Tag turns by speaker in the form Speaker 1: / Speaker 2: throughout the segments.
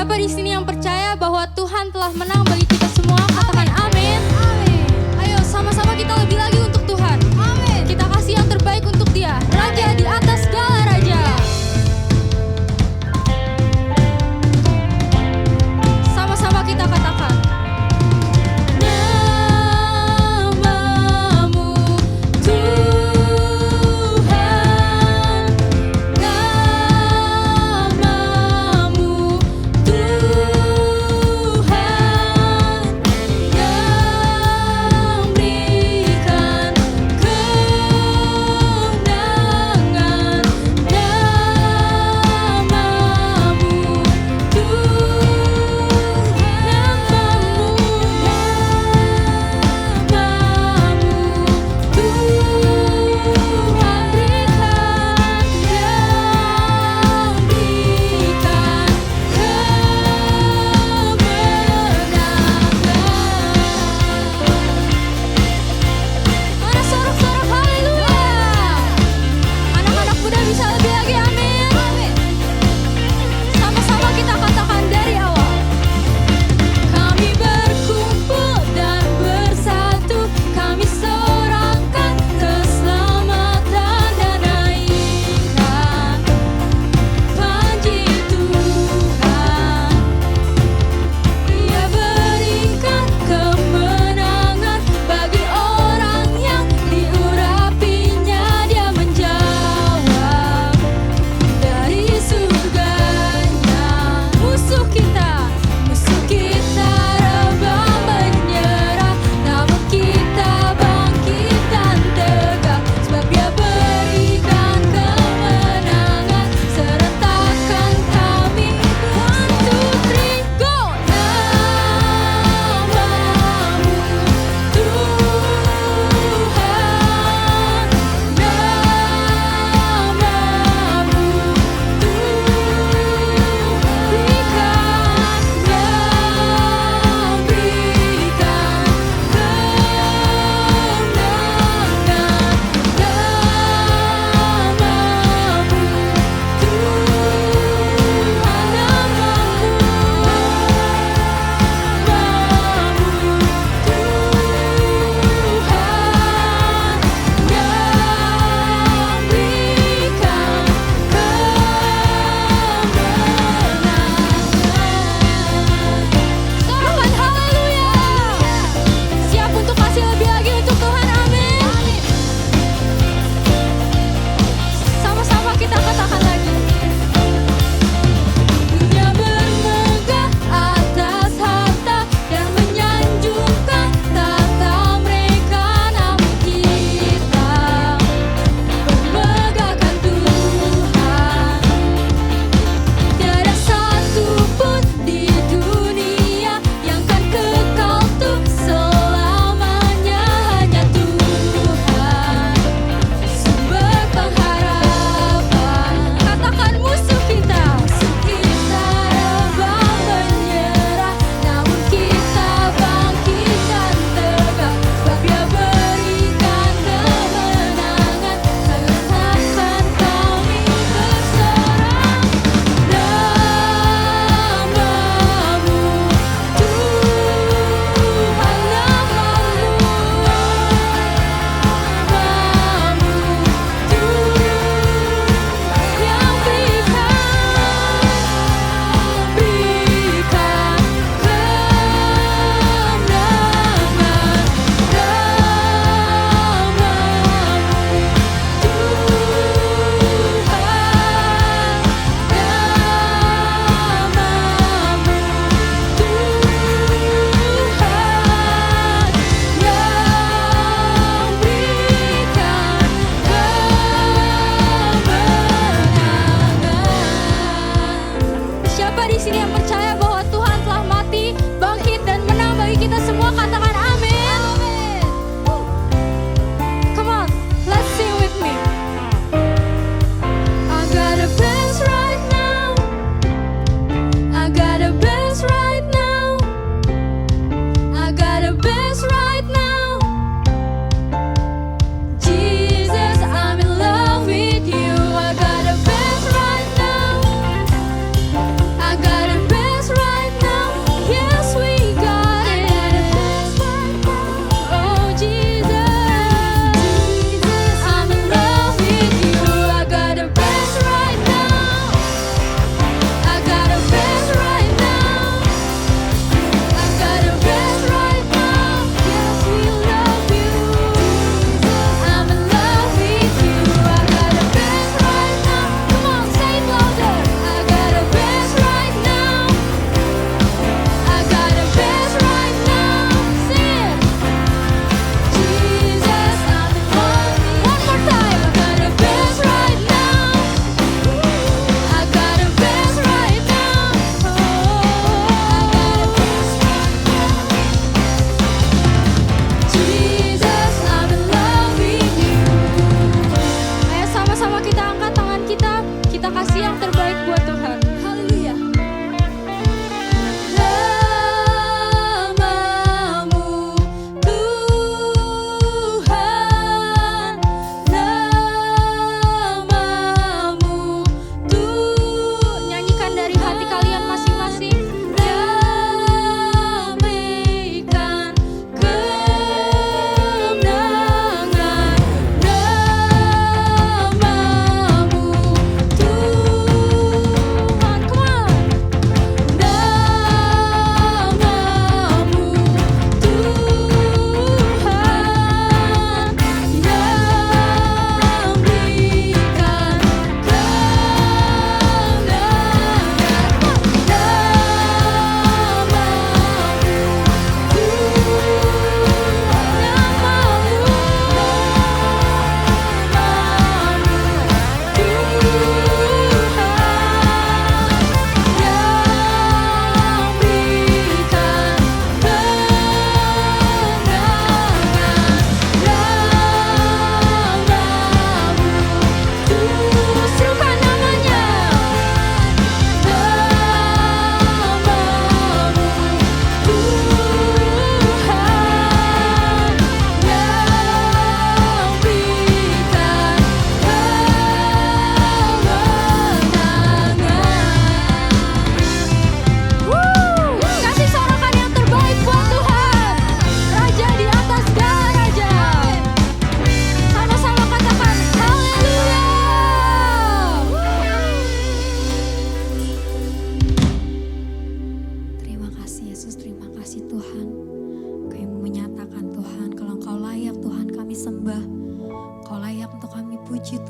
Speaker 1: Siapa di sini yang percaya bahwa Tuhan telah menang bagi kita semua? Katakan amin. Amin. Ayo sama-sama kita lebih lagi untuk Tuhan. Amin. Kita kasih yang terbaik untuk Dia. Raja di atas segala raja. Sama-sama kita katakan.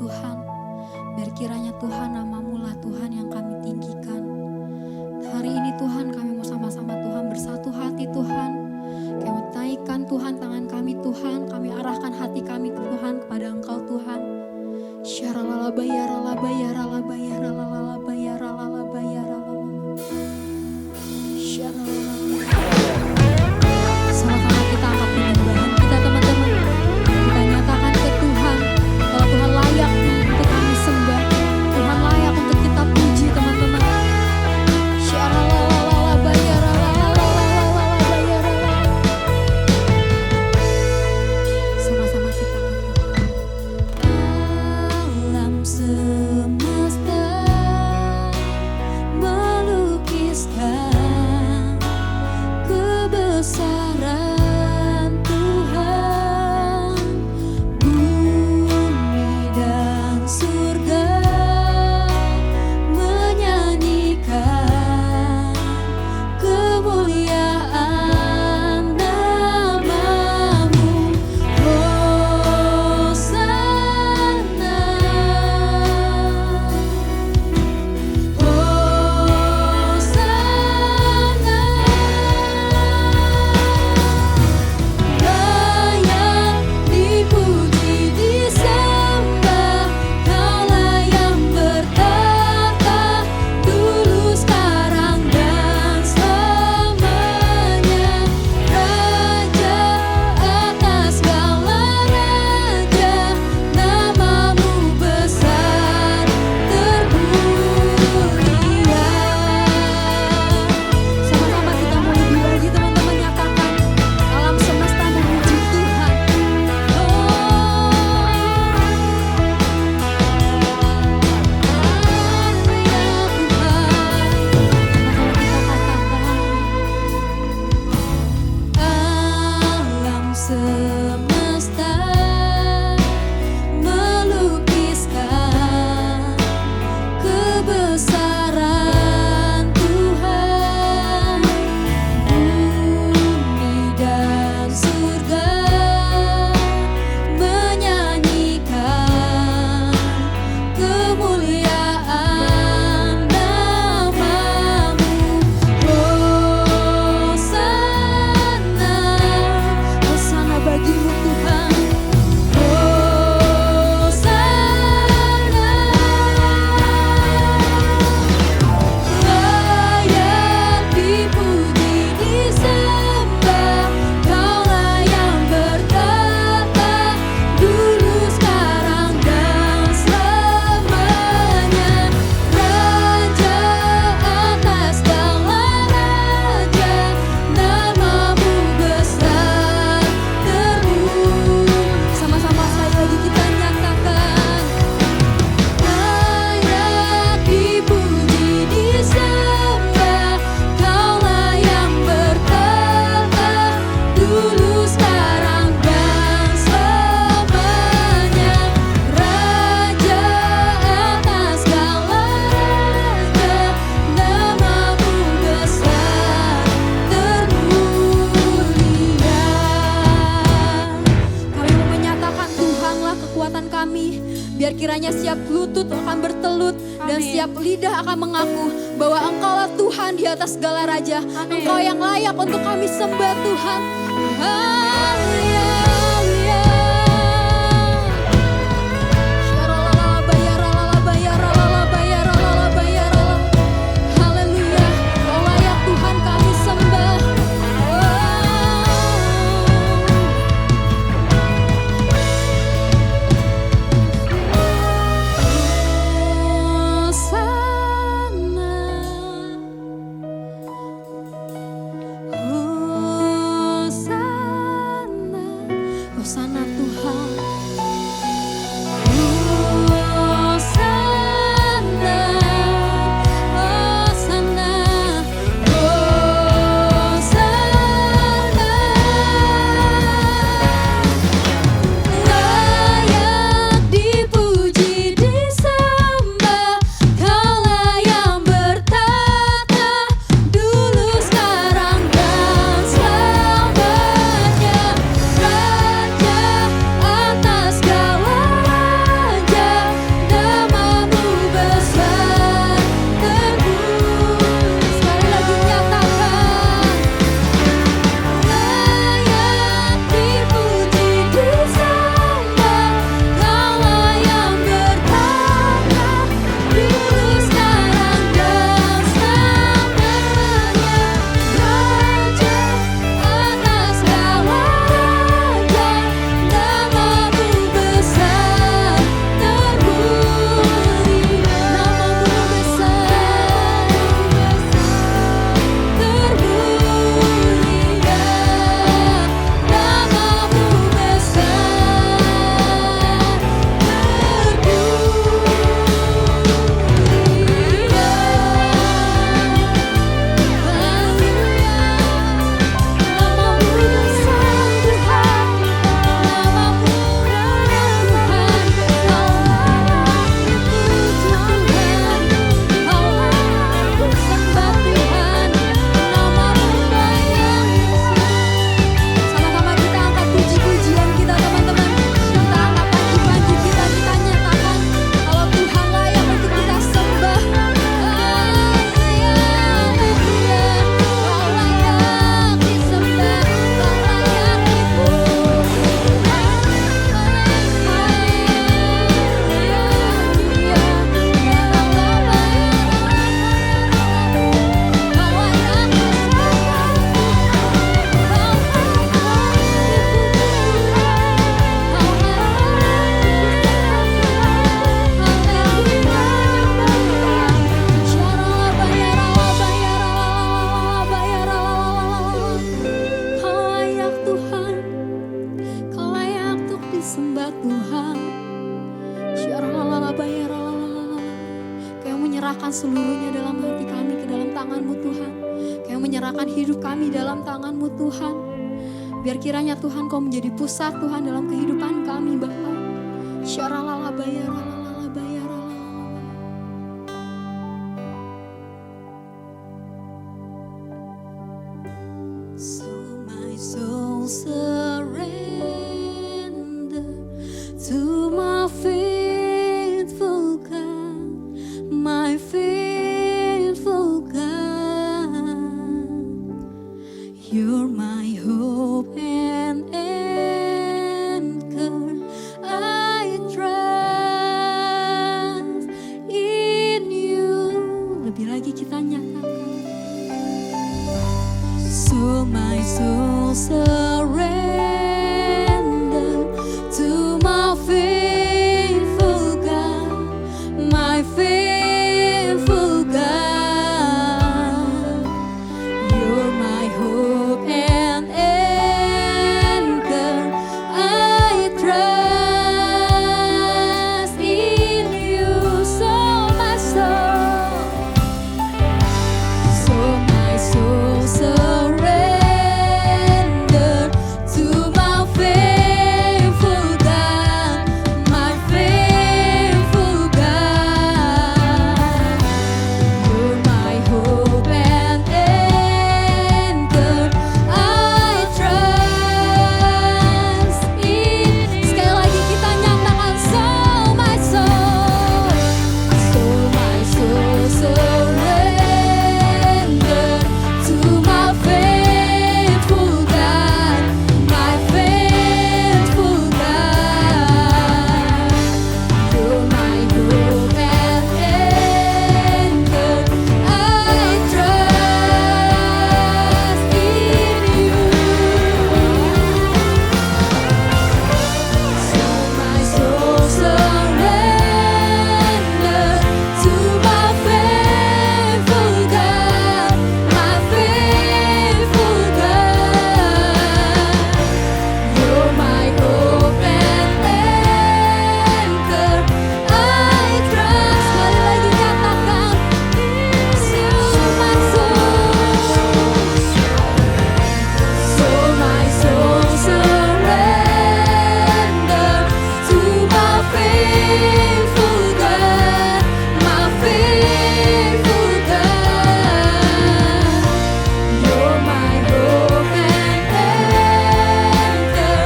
Speaker 1: Tuhan. Biar kiranya Tuhan nama-Mu lah Tuhan yang kami tinggikan. Hari ini Tuhan kami mau sama-sama Tuhan bersatu hati Tuhan. Kami mau naikkan Tuhan tangan kami Tuhan. Kami arahkan hati kami Tuhan kepada Engkau Tuhan. Sama-sama kita angkat penyembahan kita teman-teman. Kita nyatakan ke Tuhan kalau Tuhan layak untuk kami sembah. Tuhan layak untuk kita puji teman-teman. Sama-sama kita alam semesta melukiskan kebesaran Tuhan. Bumi dan surga menyanyikan kemuliaan nama-Mu. Hosana, Hosana, layak dipuji disembah, Kaulah yang bertata dulu sekarang dan selamanya. Raja atas segala raja, nama-Mu besar termulia. Sama-sama kita mau lebih lagi teman-teman nyatakan alam semesta memuji Tuhan. Alam semesta melukiskan kebesaran Tuhan. Bumi dan surga menyanyikan kemuliaan nama-Mu. Hosana, Hosana bagi-Mu Tuhan. Hosana, layak dipuji disembah, Kaulah yang bertata dulu sekarang dan selamanya. Raja atas segala raja, nama-Mu besar termulia. Sama-sama sekali lagi kita nyatakan layak dipuji disembah, Kaulah yang bertata dulu sekarang dan selamanya. Raja atas segala raja, nama-Mu besar termulia. Kami mau menyatakan Tuhanlah kekuatan kami. Biar kiranya setiap lutut akan bertelut dan setiap lidah akan mengaku bahwa Engkaulah Tuhan di atas segala raja. Engkau yang layak untuk kami sembah Tuhan. Haleluya. Haleluya, Kau layak Tuhan kami sembah. Hosana, Hosana, menyerahkan hidup kami dalam tangan-Mu Tuhan. Biar kiranya Tuhan Kau menjadi pusat Tuhan dalam kehidupan kami Bapa. Syaralalabaya ralalabaya ralalabaya. So my soul surrender to my faithful God, my faithful God. You're my hope and anchor. I trust in you. Lebih lagi kita nyatakan. So my soul surrender to my faithful God, my faithful God. You're my hope and anchor. I trust in you. So my soul surrender to my faithful God, my faithful God. You're my hope and anchor. I trust in. Sekali lagi kita nyatakan, so my soul surrender to my faithful God, my faithful God. You're my hope and anchor. I trust in you. So my soul surrender to my faithful God, my faithful God. You're my hope and anchor. I trust. Sekali lagi nyatakan, so my soul surrender to my faithful God, my faithful God. You're my hope and anchor.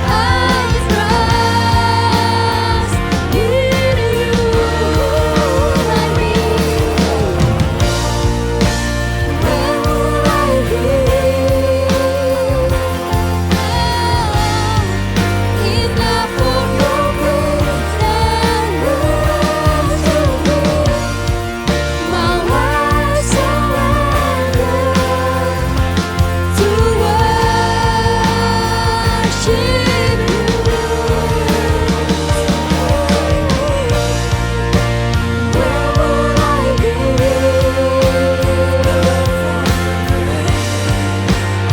Speaker 1: I trust in you. Like me, where will I be? Enough for your grace and mercy. My life surrender to worship you. Where will I be?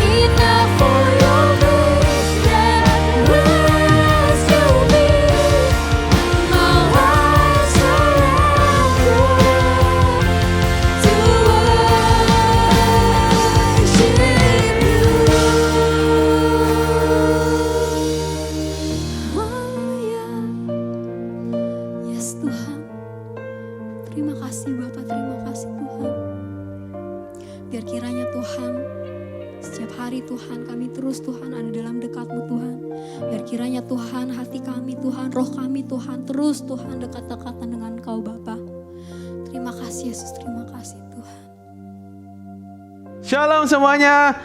Speaker 1: Enough for your grace and rescue me. My life surrender to worship you. Haleluya. Yes Tuhan. Terima kasih Bapak, terima kasih Tuhan. Biar kiranya Tuhan, setiap hari Tuhan kami terus Tuhan ada dalam dekat-Mu Tuhan. Biar kiranya Tuhan hati kami Tuhan, roh kami Tuhan terus Tuhan dekat-dekatan dengan Kau Bapa. Terima kasih Yesus, terima kasih Tuhan.
Speaker 2: Shalom semuanya.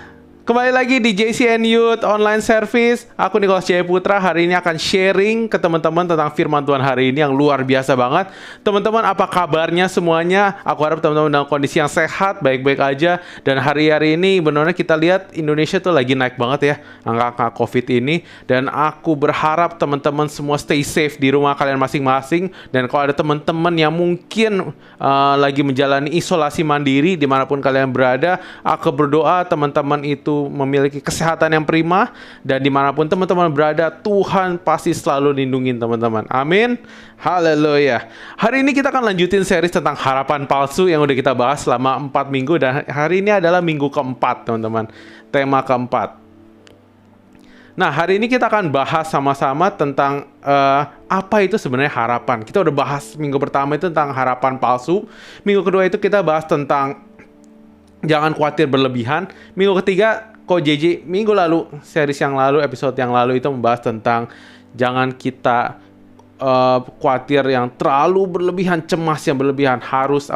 Speaker 2: Kembali lagi di JCN Youth Online Service. Aku Nicholas Jaya Putra hari ini akan sharing ke teman-teman tentang firman Tuhan hari ini yang luar biasa banget. Teman-teman, apa kabarnya semuanya? Aku harap teman-teman dalam kondisi yang sehat, baik-baik aja. Dan hari-hari ini benar-benar kita lihat Indonesia tuh lagi naik banget ya angka-angka COVID ini. Dan aku berharap teman-teman semua stay safe di rumah kalian masing-masing. Dan kalau ada teman-teman yang mungkin lagi menjalani isolasi mandiri dimanapun kalian berada, aku berdoa teman-teman itu selalu memiliki kesehatan yang prima, dan dimanapun teman-teman berada, Tuhan pasti selalu lindungin teman-teman. Amin. Haleluya. Hari ini kita akan lanjutin series tentang harapan palsu yang udah kita bahas selama 4 minggu, dan hari ini adalah minggu keempat teman-teman. Tema keempat. Nah, hari ini kita akan bahas sama-sama tentang apa itu sebenarnya harapan. Kita udah bahas minggu pertama itu tentang harapan palsu. Minggu kedua itu kita bahas tentang jangan khawatir berlebihan. Minggu ketiga, Ko JJ minggu lalu, series yang lalu, episode yang lalu itu membahas tentang jangan kita khawatir yang terlalu berlebihan, cemas yang berlebihan, harus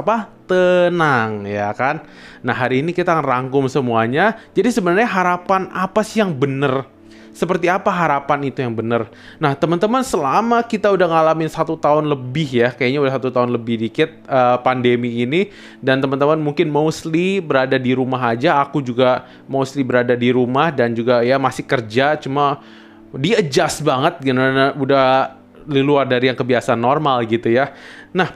Speaker 2: tenang, ya kan? Nah, hari ini kita akan rangkum semuanya. Jadi sebenarnya harapan apa sih yang benar? Seperti apa harapan itu yang benar? Nah, teman-teman, selama kita udah ngalamin 1 tahun lebih ya, kayaknya udah 1 tahun lebih dikit pandemi ini, dan teman-teman mungkin mostly berada di rumah aja. Aku juga mostly berada di rumah dan juga ya masih kerja, cuma di-adjust banget, udah di luar dari yang kebiasaan normal gitu ya. Nah,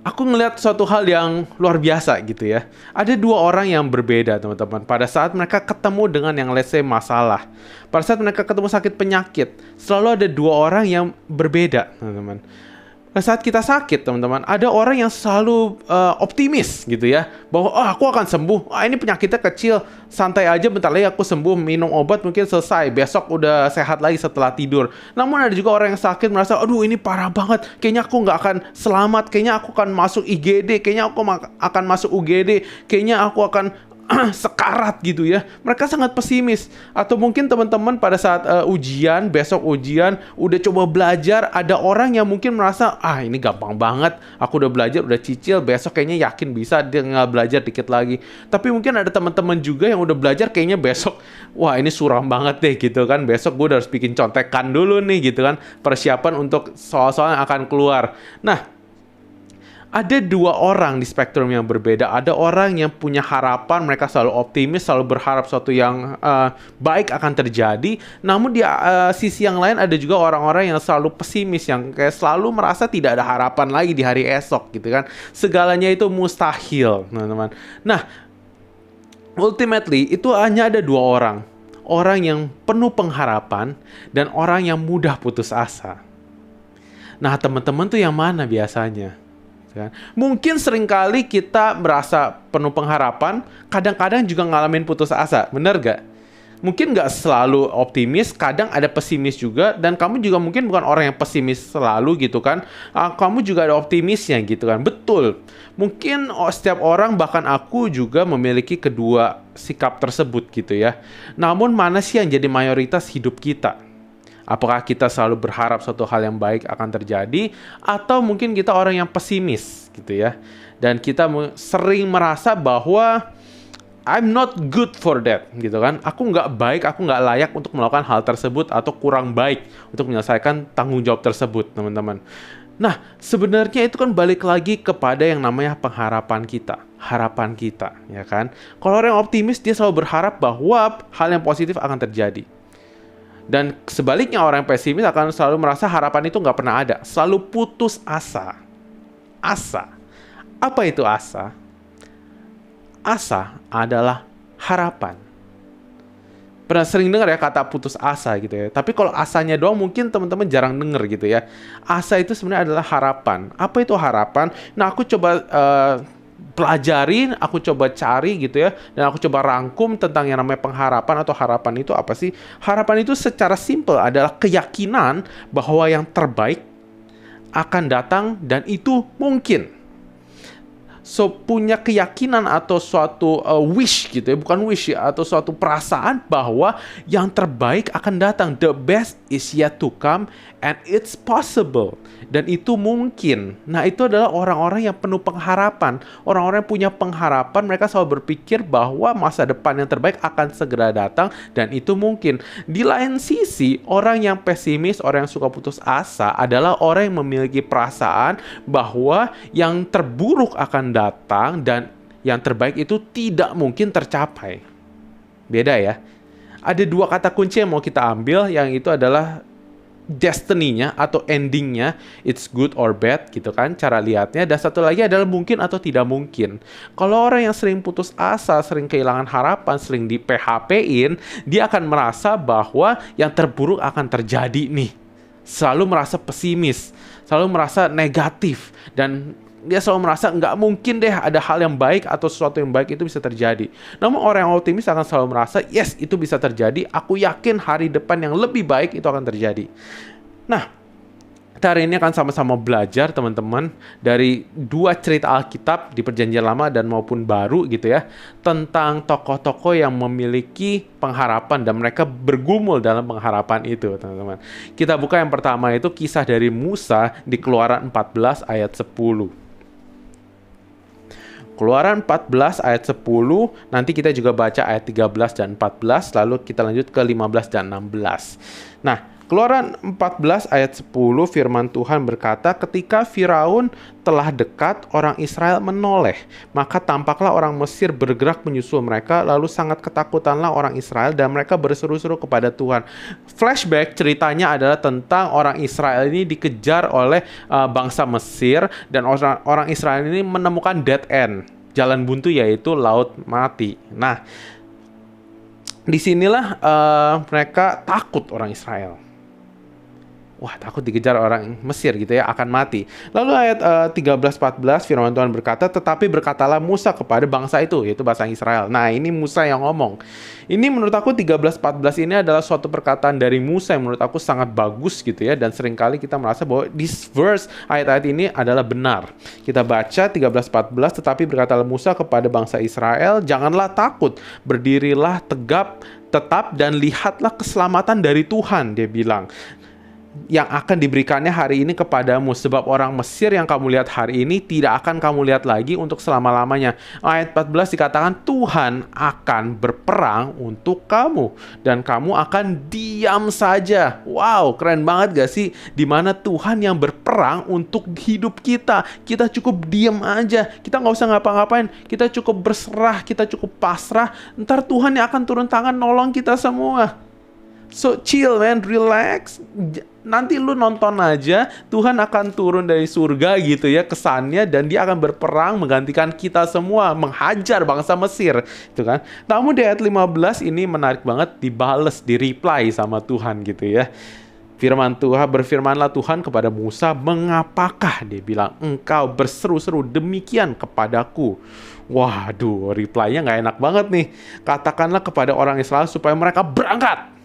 Speaker 2: aku ngelihat suatu hal yang luar biasa gitu ya. Ada 2 orang yang berbeda teman-teman. Pada saat mereka ketemu dengan yang let's say masalah, pada saat mereka ketemu sakit penyakit, selalu ada 2 orang yang berbeda teman-teman. Pada saat kita sakit teman-teman, ada orang yang selalu optimis gitu ya, bahwa aku akan sembuh, ini penyakitnya kecil, santai aja, bentar lagi aku sembuh, minum obat mungkin selesai, besok udah sehat lagi setelah tidur. Namun ada juga orang yang sakit merasa, aduh ini parah banget, kayaknya aku nggak akan selamat, kayaknya aku akan masuk IGD, kayaknya aku akan masuk UGD, kayaknya aku akan sekarat gitu ya. Mereka sangat pesimis. Atau mungkin teman-teman pada saat ujian, besok ujian, udah coba belajar, ada orang yang mungkin merasa, ini gampang banget, aku udah belajar, udah cicil, besok kayaknya yakin bisa, tinggal belajar dikit lagi. Tapi mungkin ada teman-teman juga yang udah belajar, kayaknya besok, wah ini suram banget deh gitu kan, besok gue udah harus bikin contekan dulu nih gitu kan, persiapan untuk soal-soal yang akan keluar. Nah, ada 2 orang di spektrum yang berbeda. Ada orang yang punya harapan, mereka selalu optimis, selalu berharap sesuatu yang baik akan terjadi. Namun di sisi yang lain ada juga orang-orang yang selalu pesimis, yang kayak selalu merasa tidak ada harapan lagi di hari esok gitu kan. Segalanya itu mustahil, teman-teman. Nah, ultimately itu hanya ada 2 orang. Orang yang penuh pengharapan dan orang yang mudah putus asa. Nah, teman-teman tuh yang mana biasanya? Mungkin seringkali kita merasa penuh pengharapan, kadang-kadang juga ngalamin putus asa, bener gak? Mungkin gak selalu optimis, kadang ada pesimis juga, dan kamu juga mungkin bukan orang yang pesimis selalu gitu kan. Kamu juga ada optimisnya gitu kan, betul. Mungkin setiap orang, bahkan aku juga memiliki kedua sikap tersebut gitu ya. Namun mana sih yang jadi mayoritas hidup kita? Apakah kita selalu berharap suatu hal yang baik akan terjadi, atau mungkin kita orang yang pesimis gitu ya. Dan kita sering merasa bahwa I'm not good for that gitu kan. Aku nggak baik, aku nggak layak untuk melakukan hal tersebut, atau kurang baik untuk menyelesaikan tanggung jawab tersebut, teman-teman. Nah, sebenarnya itu kan balik lagi kepada yang namanya pengharapan kita, harapan kita, ya kan. Kalau orang yang optimis, dia selalu berharap bahwa hal yang positif akan terjadi. Dan sebaliknya orang yang pesimis akan selalu merasa harapan itu nggak pernah ada. Selalu putus asa. Asa. Apa itu asa? Asa adalah harapan. Pernah sering dengar ya kata putus asa gitu ya. Tapi kalau asanya doang mungkin teman-teman jarang denger gitu ya. Asa itu sebenarnya adalah harapan. Apa itu harapan? Nah, aku coba pelajarin, aku coba cari gitu ya, dan aku coba rangkum tentang yang namanya pengharapan atau harapan itu apa sih. Harapan itu secara simpel adalah keyakinan bahwa yang terbaik akan datang dan itu mungkin. So, punya keyakinan atau suatu wish gitu ya, bukan wish ya, atau suatu perasaan bahwa yang terbaik akan datang. The best is yet to come and it's possible. Dan itu mungkin. Nah, itu adalah orang-orang yang penuh pengharapan. Orang-orang yang punya pengharapan, mereka selalu berpikir bahwa masa depan yang terbaik akan segera datang dan itu mungkin. Di lain sisi, orang yang pesimis, orang yang suka putus asa adalah orang yang memiliki perasaan bahwa yang terburuk akan datang dan yang terbaik itu tidak mungkin tercapai. Beda ya. Ada 2 kata kunci yang mau kita ambil, yang itu adalah destiny-nya atau ending-nya, it's good or bad gitu kan cara lihatnya. Dan satu lagi adalah mungkin atau tidak mungkin. Kalau orang yang sering putus asa, sering kehilangan harapan, sering di PHP-in, dia akan merasa bahwa yang terburuk akan terjadi nih. Selalu merasa pesimis, selalu merasa negatif, dan dia selalu merasa nggak mungkin deh ada hal yang baik atau sesuatu yang baik itu bisa terjadi. Namun orang yang optimis akan selalu merasa, yes, itu bisa terjadi. Aku yakin hari depan yang lebih baik itu akan terjadi. Nah, kita hari ini akan sama-sama belajar teman-teman dari dua cerita Alkitab di Perjanjian Lama dan maupun Baru gitu ya, tentang tokoh-tokoh yang memiliki pengharapan dan mereka bergumul dalam pengharapan itu, teman-teman. Kita buka yang pertama, itu kisah dari Musa di Keluaran 14 ayat 10. Keluaran 14 ayat 10, nanti kita juga baca ayat 13 dan 14, lalu kita lanjut ke 15 dan 16. Nah, Keluaran 14 ayat 10, firman Tuhan berkata, ketika Firaun telah dekat, orang Israel menoleh, maka tampaklah orang Mesir bergerak menyusul mereka, lalu sangat ketakutanlah orang Israel dan mereka berseru-seru kepada Tuhan. Flashback ceritanya adalah tentang orang Israel ini dikejar oleh bangsa Mesir, dan orang Israel ini menemukan dead end, jalan buntu, yaitu laut mati. Nah, disinilah mereka takut, orang Israel. Wah, takut dikejar orang Mesir gitu ya, akan mati. Lalu ayat 13-14 firman Tuhan berkata, tetapi berkatalah Musa kepada bangsa itu, yaitu bangsa Israel. Nah, ini Musa yang ngomong. Ini menurut aku 13-14 ini adalah suatu perkataan dari Musa yang menurut aku sangat bagus gitu ya, dan seringkali kita merasa bahwa this verse, ayat-ayat ini adalah benar. Kita baca 13-14, tetapi berkatalah Musa kepada bangsa Israel, janganlah takut, berdirilah tetap dan lihatlah keselamatan dari Tuhan, dia bilang, yang akan diberikannya hari ini kepadamu, sebab orang Mesir yang kamu lihat hari ini tidak akan kamu lihat lagi untuk selama-lamanya. Ayat 14 dikatakan Tuhan akan berperang untuk kamu dan kamu akan diam saja. Wow, keren banget gak sih? Dimana Tuhan yang berperang untuk hidup kita. Kita cukup diam aja, kita gak usah ngapa-ngapain, kita cukup berserah, kita cukup pasrah. Ntar Tuhan yang akan turun tangan nolong kita semua. So chill man, relax. Nanti lu nonton aja, Tuhan akan turun dari surga gitu ya kesannya, dan dia akan berperang menggantikan kita semua, menghajar bangsa Mesir itu kan. Namun di ayat 15 ini menarik banget, dibales, di-reply sama Tuhan gitu ya. Berfirmanlah Tuhan kepada Musa, mengapakah, dia bilang, engkau berseru-seru demikian kepadaku? Waduh, reply-nya gak enak banget nih. Katakanlah kepada orang Israel supaya mereka berangkat.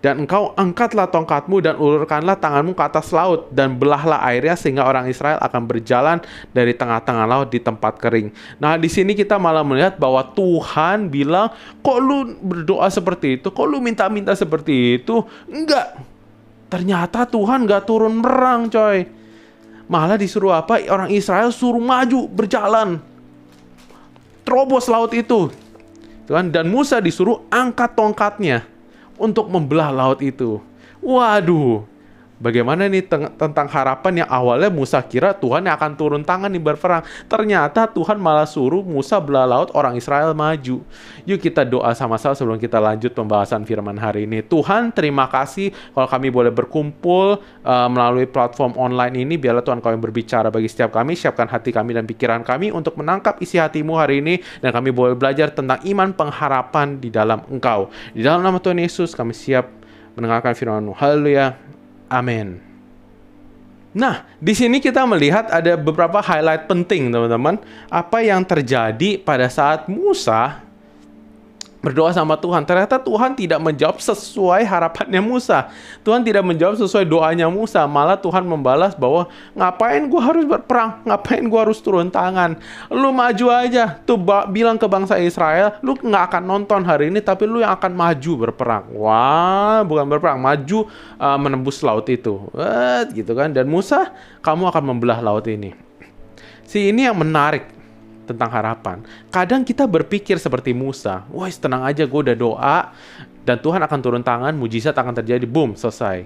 Speaker 2: Dan engkau angkatlah tongkatmu dan ulurkanlah tanganmu ke atas laut dan belahlah airnya sehingga orang Israel akan berjalan dari tengah-tengah laut di tempat kering. Nah, di sini kita malah melihat bahwa Tuhan bilang, kok lu berdoa seperti itu? Kok lu minta-minta seperti itu? Enggak. Ternyata Tuhan enggak turun perang, coy. Malah disuruh apa? Orang Israel suruh maju, berjalan. Terobos laut itu. Dan Musa disuruh angkat tongkatnya untuk membelah laut itu. Waduh, bagaimana nih tentang harapan yang awalnya Musa kira Tuhan yang akan turun tangan nih berperang. Ternyata Tuhan malah suruh Musa belah laut, orang Israel maju. Yuk kita doa sama-sama sebelum kita lanjut pembahasan firman hari ini. Tuhan, terima kasih kalau kami boleh berkumpul melalui platform online ini. Biarlah Tuhan Kau yang berbicara bagi setiap kami. Siapkan hati kami dan pikiran kami untuk menangkap isi hati-Mu hari ini. Dan kami boleh belajar tentang iman pengharapan di dalam Engkau. Di dalam nama Tuhan Yesus kami siap mendengarkan firman-Mu. Haleluya. Amin. Nah, di sini kita melihat ada beberapa highlight penting, teman-teman. Apa yang terjadi pada saat Musa berdoa sama Tuhan. Ternyata Tuhan tidak menjawab sesuai harapannya Musa. Tuhan tidak menjawab sesuai doanya Musa. Malah Tuhan membalas bahwa ngapain gua harus berperang? Ngapain gua harus turun tangan? Lu maju aja. Tuh bilang ke bangsa Israel, lu nggak akan nonton hari ini, tapi lu yang akan maju berperang. Wah, bukan berperang, maju menembus laut itu. Gitu kan. Dan Musa, kamu akan membelah laut ini. Ini yang menarik tentang harapan. Kadang kita berpikir seperti Musa, wah tenang aja, gue udah doa dan Tuhan akan turun tangan, mujizat akan terjadi, boom, selesai.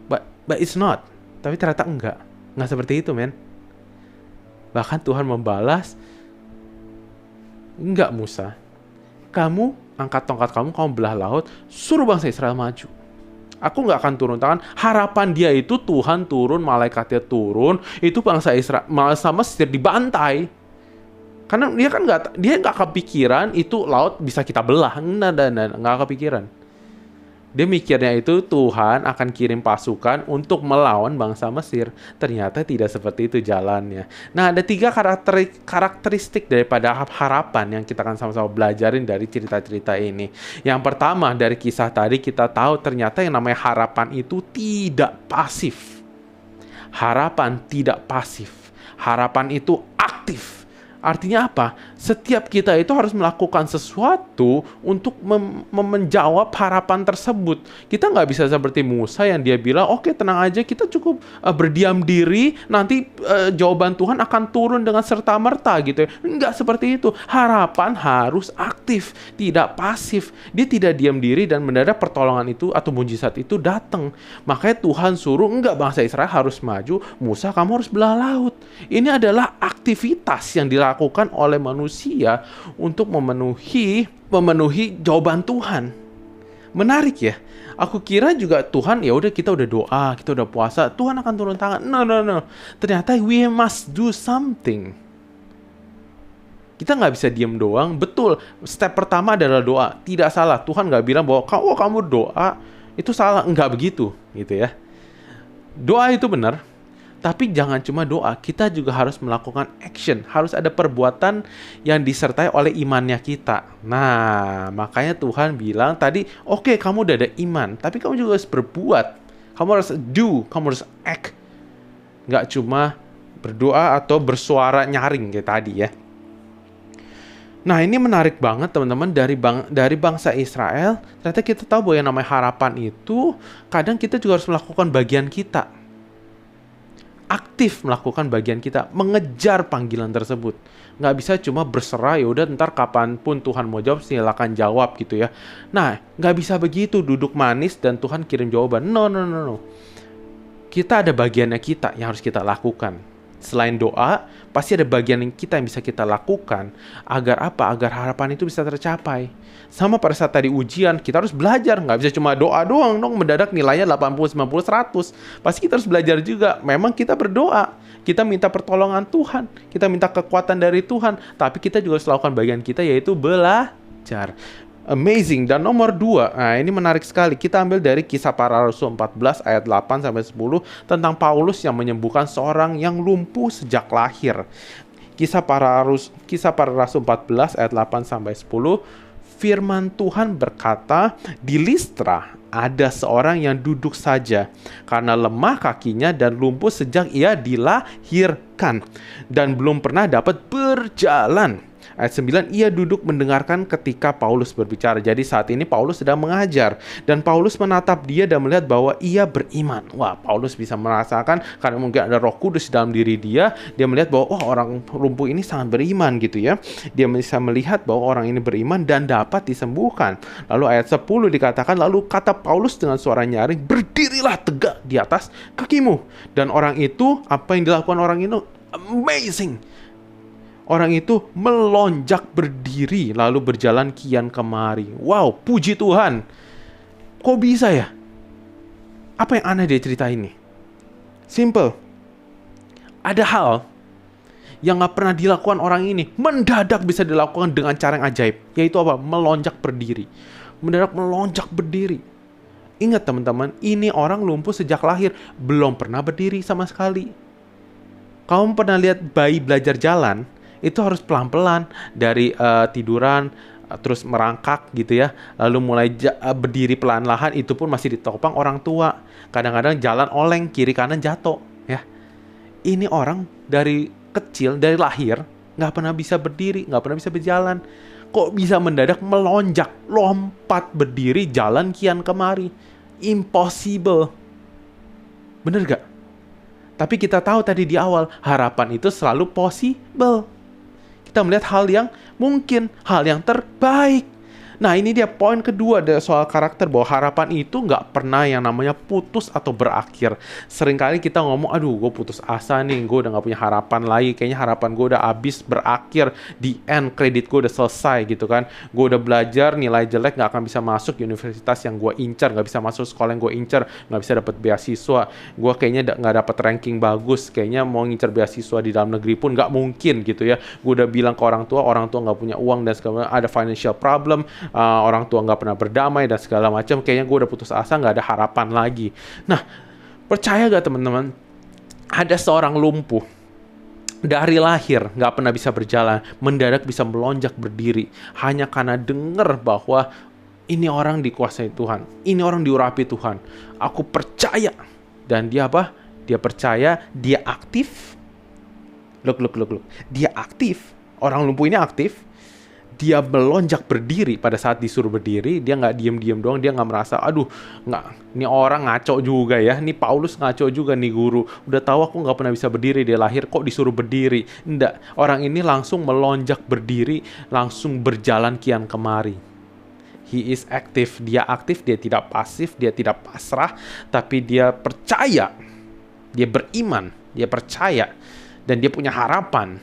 Speaker 2: But it's not. Tapi ternyata enggak seperti itu, men. Bahkan Tuhan membalas, enggak Musa, kamu angkat tongkat kamu belah laut, suruh bangsa Israel maju. Aku nggak akan turun tangan. Harapan dia itu Tuhan turun, malaikatnya turun, itu bangsa Israel sama Mesir dibantai. Karena dia nggak kepikiran itu laut bisa kita belah, nggak kepikiran. Dia mikirnya itu Tuhan akan kirim pasukan untuk melawan bangsa Mesir. Ternyata tidak seperti itu jalannya. Nah, ada 3 karakteristik daripada harapan yang kita akan sama-sama belajarin dari cerita-cerita ini. Yang pertama, dari kisah tadi kita tahu ternyata yang namanya harapan itu tidak pasif. Harapan tidak pasif. Harapan itu aktif. Artinya apa? Setiap kita itu harus melakukan sesuatu untuk menjawab harapan tersebut. Kita nggak bisa seperti Musa yang dia bilang, oke tenang aja, kita cukup berdiam diri, nanti jawaban Tuhan akan turun dengan serta-merta gitu ya. Nggak seperti itu. Harapan harus aktif, tidak pasif. Dia tidak diam diri dan mendadak pertolongan itu atau mujizat itu datang. Makanya Tuhan suruh, enggak, bangsa Israel harus maju, Musa kamu harus belah laut. Ini adalah aktivitas yang dilakukan oleh manusia untuk memenuhi jawaban Tuhan. Menarik ya. Aku kira juga Tuhan ya udah kita udah doa, kita udah puasa, Tuhan akan turun tangan. No. Ternyata we must do something. Kita nggak bisa diem doang. Betul, step pertama adalah doa. Tidak salah, Tuhan nggak bilang bahwa kalau kamu doa itu salah. Nggak begitu gitu ya. Doa itu benar. Tapi jangan cuma doa, kita juga harus melakukan action. Harus ada perbuatan yang disertai oleh imannya kita. Nah, makanya Tuhan bilang tadi, oke, kamu udah ada iman, tapi kamu juga harus berbuat. Kamu harus do, kamu harus act. Nggak cuma berdoa atau bersuara nyaring kayak tadi ya. Nah, ini menarik banget teman-teman dari bangsa Israel. Ternyata kita tahu bahwa yang namanya harapan itu kadang kita juga harus melakukan bagian kita. Aktif melakukan bagian kita, mengejar panggilan tersebut. Nggak bisa cuma berserah, ya udah ntar kapanpun Tuhan mau jawab, silakan jawab gitu ya. Nah, nggak bisa begitu, duduk manis dan Tuhan kirim jawaban. No. Kita ada bagiannya kita yang harus kita lakukan. Selain doa, pasti ada bagian yang kita yang bisa kita lakukan. Agar apa? Agar harapan itu bisa tercapai. Sama pada saat tadi ujian, kita harus belajar. Nggak bisa cuma doa doang dong, mendadak nilainya 80, 90, 100. Pasti kita harus belajar juga. Memang kita berdoa, kita minta pertolongan Tuhan, kita minta kekuatan dari Tuhan. Tapi kita juga harus lakukan bagian kita, yaitu belajar. Amazing. Dan nomor 2, nah ini menarik sekali. Kita ambil dari Kisah Para Rasul 14 ayat 8-10 tentang Paulus yang menyembuhkan seorang yang lumpuh sejak lahir. Kisah Para Rasul 14 ayat 8-10. Firman Tuhan berkata, di Listra ada seorang yang duduk saja karena lemah kakinya dan lumpuh sejak ia dilahirkan dan belum pernah dapat berjalan. Ayat 9, ia duduk mendengarkan ketika Paulus berbicara. Jadi saat ini Paulus sedang mengajar. Dan Paulus menatap dia dan melihat bahwa ia beriman. Wah, Paulus bisa merasakan, karena mungkin ada Roh Kudus dalam diri dia. Dia melihat bahwa, orang lumpuh ini sangat beriman gitu ya. Dia bisa melihat bahwa orang ini beriman dan dapat disembuhkan. Lalu ayat 10 dikatakan, lalu kata Paulus dengan suara nyaring, berdirilah tegak di atas kakimu. Dan orang itu, apa yang dilakukan orang itu? Amazing. Orang itu melonjak berdiri lalu berjalan kian kemari. Wow, puji Tuhan. Kok bisa ya? Apa yang aneh dari cerita ini? Simple. Ada hal yang gak pernah dilakukan orang ini, mendadak bisa dilakukan dengan cara yang ajaib. Yaitu apa? Melonjak berdiri. Mendadak melonjak berdiri. Ingat teman-teman, ini orang lumpuh sejak lahir. Belum pernah berdiri sama sekali. Kamu pernah lihat bayi belajar jalan? Itu harus pelan-pelan dari tiduran terus merangkak gitu ya, lalu mulai berdiri pelan-lahan, itu pun masih ditopang orang tua. Kadang-kadang jalan oleng, kiri kanan jatuh ya. Ini orang dari kecil, dari lahir nggak pernah bisa berdiri, nggak pernah bisa berjalan. Kok bisa mendadak melonjak, lompat berdiri, jalan kian kemari? Impossible. Bener gak? Tapi kita tahu tadi di awal, harapan itu selalu possible. Kita melihat hal yang mungkin, hal yang terbaik. Nah, ini dia poin kedua dari soal karakter, bahwa harapan itu nggak pernah yang namanya putus atau berakhir. Seringkali kita ngomong, aduh gue putus asa nih, gue udah nggak punya harapan lagi, kayaknya harapan gue udah habis, berakhir, di end, kredit gue udah selesai gitu kan. Gue udah belajar, nilai jelek, nggak akan bisa masuk universitas yang gue incar, nggak bisa masuk sekolah yang gue incar, nggak bisa dapet beasiswa, gue kayaknya nggak dapet ranking bagus, kayaknya mau ngincar beasiswa di dalam negeri pun nggak mungkin gitu ya. Gue udah bilang ke orang tua nggak punya uang dan segala macam, ada financial problem, orang tua nggak pernah berdamai dan segala macam, kayaknya gue udah putus asa, nggak ada harapan lagi. Nah, percaya gak teman-teman, ada seorang lumpuh dari lahir nggak pernah bisa berjalan, mendadak bisa melonjak berdiri hanya karena dengar bahwa ini orang dikuasai Tuhan, ini orang diurapi Tuhan, aku percaya. Dan dia apa? Dia percaya, dia aktif. Look. Dia aktif. Orang lumpuh ini aktif. Dia melonjak berdiri pada saat disuruh berdiri. Dia nggak diem-diem doang. Dia nggak merasa, aduh, nggak, ini orang ngaco juga ya. Ini Paulus ngaco juga nih guru. Udah tahu aku nggak pernah bisa berdiri dari lahir, kok disuruh berdiri. Nggak, orang ini langsung melonjak berdiri, langsung berjalan kian kemari. He is active. Dia aktif, dia tidak pasif, dia tidak pasrah, tapi dia percaya. Dia beriman, dia percaya, dan dia punya harapan.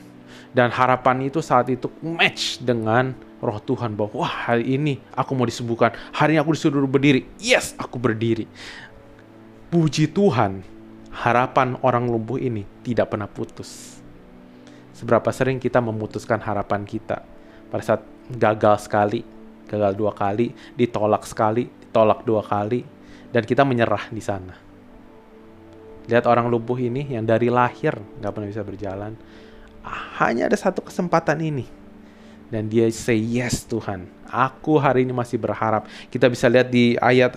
Speaker 2: Dan harapan itu saat itu match dengan roh Tuhan, bahwa wah, hari ini aku mau disembuhkan, hari ini aku disuruh berdiri, yes, aku berdiri. Puji Tuhan, harapan orang lumpuh ini tidak pernah putus. Seberapa sering kita memutuskan harapan kita pada saat gagal sekali, gagal 2 kali, ditolak sekali, ditolak 2 kali, dan kita menyerah di sana. Lihat orang lumpuh ini yang dari lahir nggak pernah bisa berjalan, hanya ada satu kesempatan ini, dan dia say yes Tuhan, aku hari ini masih berharap. Kita bisa lihat di ayat